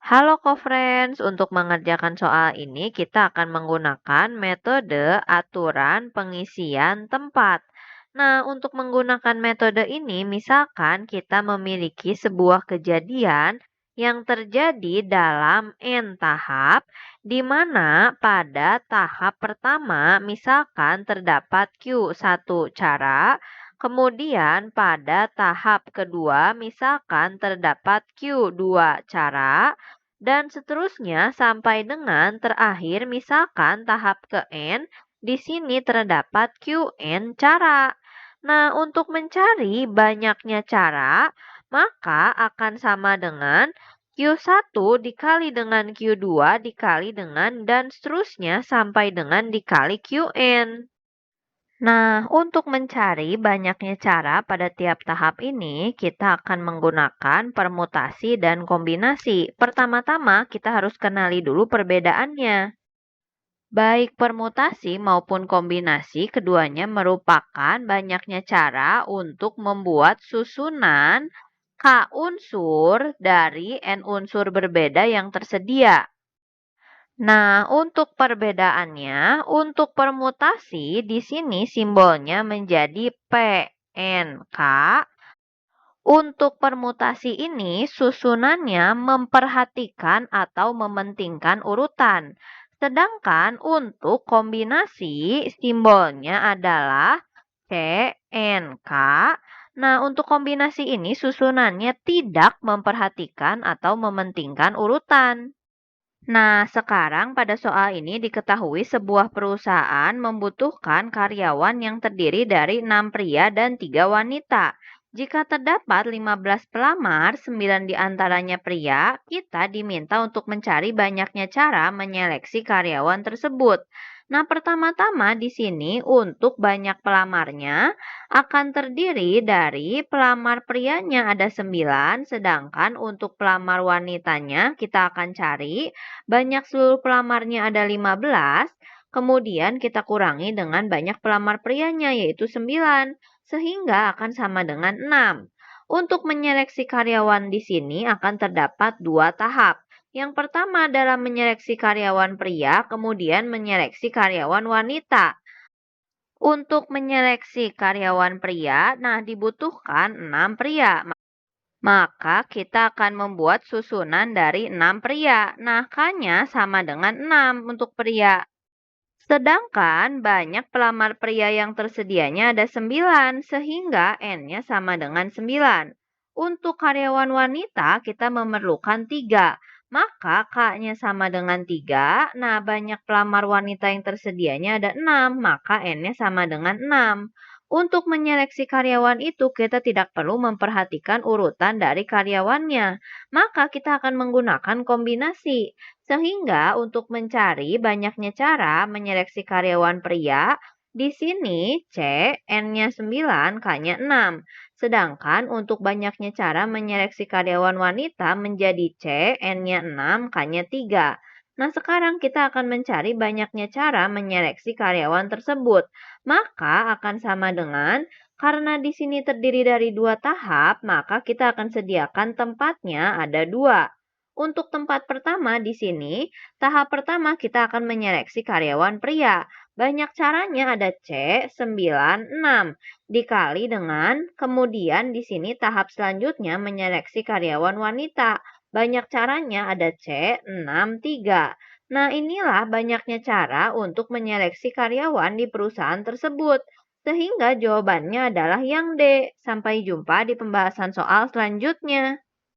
Halo co-friends, untuk mengerjakan soal ini kita akan menggunakan metode aturan pengisian tempat. Nah, untuk menggunakan metode ini, misalkan kita memiliki sebuah kejadian yang terjadi dalam N tahap, di mana pada tahap pertama misalkan terdapat Q1 cara, kemudian pada tahap kedua misalkan terdapat Q2 cara, dan seterusnya sampai dengan terakhir misalkan tahap ke N, di sini terdapat Qn cara. Nah, untuk mencari banyaknya cara, maka akan sama dengan Q1 dikali dengan Q2 dikali dengan dan seterusnya sampai dengan dikali Qn. Nah, untuk mencari banyaknya cara pada tiap tahap ini, kita akan menggunakan permutasi dan kombinasi. Pertama-tama, kita harus kenali dulu perbedaannya. Baik permutasi maupun kombinasi, keduanya merupakan banyaknya cara untuk membuat susunan K unsur dari N unsur berbeda yang tersedia. Nah, untuk perbedaannya, untuk permutasi di sini simbolnya menjadi PNK. Untuk permutasi ini susunannya memperhatikan atau mementingkan urutan. Sedangkan untuk kombinasi simbolnya adalah CNK. Nah, untuk kombinasi ini susunannya tidak memperhatikan atau mementingkan urutan. Nah, sekarang pada soal ini diketahui sebuah perusahaan membutuhkan karyawan yang terdiri dari 6 pria dan 3 wanita. Jika terdapat 15 pelamar, 9 diantaranya pria, kita diminta untuk mencari banyaknya cara menyeleksi karyawan tersebut. Nah, pertama-tama di sini untuk banyak pelamarnya akan terdiri dari pelamar prianya ada 9, sedangkan untuk pelamar wanitanya kita akan cari banyak seluruh pelamarnya ada 15, kemudian kita kurangi dengan banyak pelamar prianya yaitu 9, sehingga akan sama dengan 6. Untuk menyeleksi karyawan di sini akan terdapat dua tahap. Yang pertama adalah menyeleksi karyawan pria, kemudian menyeleksi karyawan wanita. Untuk menyeleksi karyawan pria, nah dibutuhkan 6 pria. Maka kita akan membuat susunan dari 6 pria. Nah, K-nya sama dengan 6 untuk pria. Sedangkan banyak pelamar pria yang tersedianya ada 9, sehingga N-nya sama dengan 9. Untuk karyawan wanita, kita memerlukan 3. Maka K-nya sama dengan 3. Nah, banyak pelamar wanita yang tersedianya ada 6, maka N-nya sama dengan 6. Untuk menyeleksi karyawan itu, kita tidak perlu memperhatikan urutan dari karyawannya. Maka kita akan menggunakan kombinasi. Sehingga untuk mencari banyaknya cara menyeleksi karyawan pria, di sini C, N-nya 9, K-nya 6. Sedangkan untuk banyaknya cara menyeleksi karyawan wanita menjadi C, N-nya 6, K-nya 3. Nah, sekarang kita akan mencari banyaknya cara menyeleksi karyawan tersebut. Maka akan sama dengan, karena di sini terdiri dari dua tahap, maka kita akan sediakan tempatnya ada dua. Untuk tempat pertama di sini, tahap pertama kita akan menyeleksi karyawan pria. Banyak caranya ada C, 9, 6. Dikali dengan, kemudian di sini tahap selanjutnya menyeleksi karyawan wanita. Banyak caranya ada C, 6, 3. Nah, inilah banyaknya cara untuk menyeleksi karyawan di perusahaan tersebut. Sehingga jawabannya adalah yang D. Sampai jumpa di pembahasan soal selanjutnya.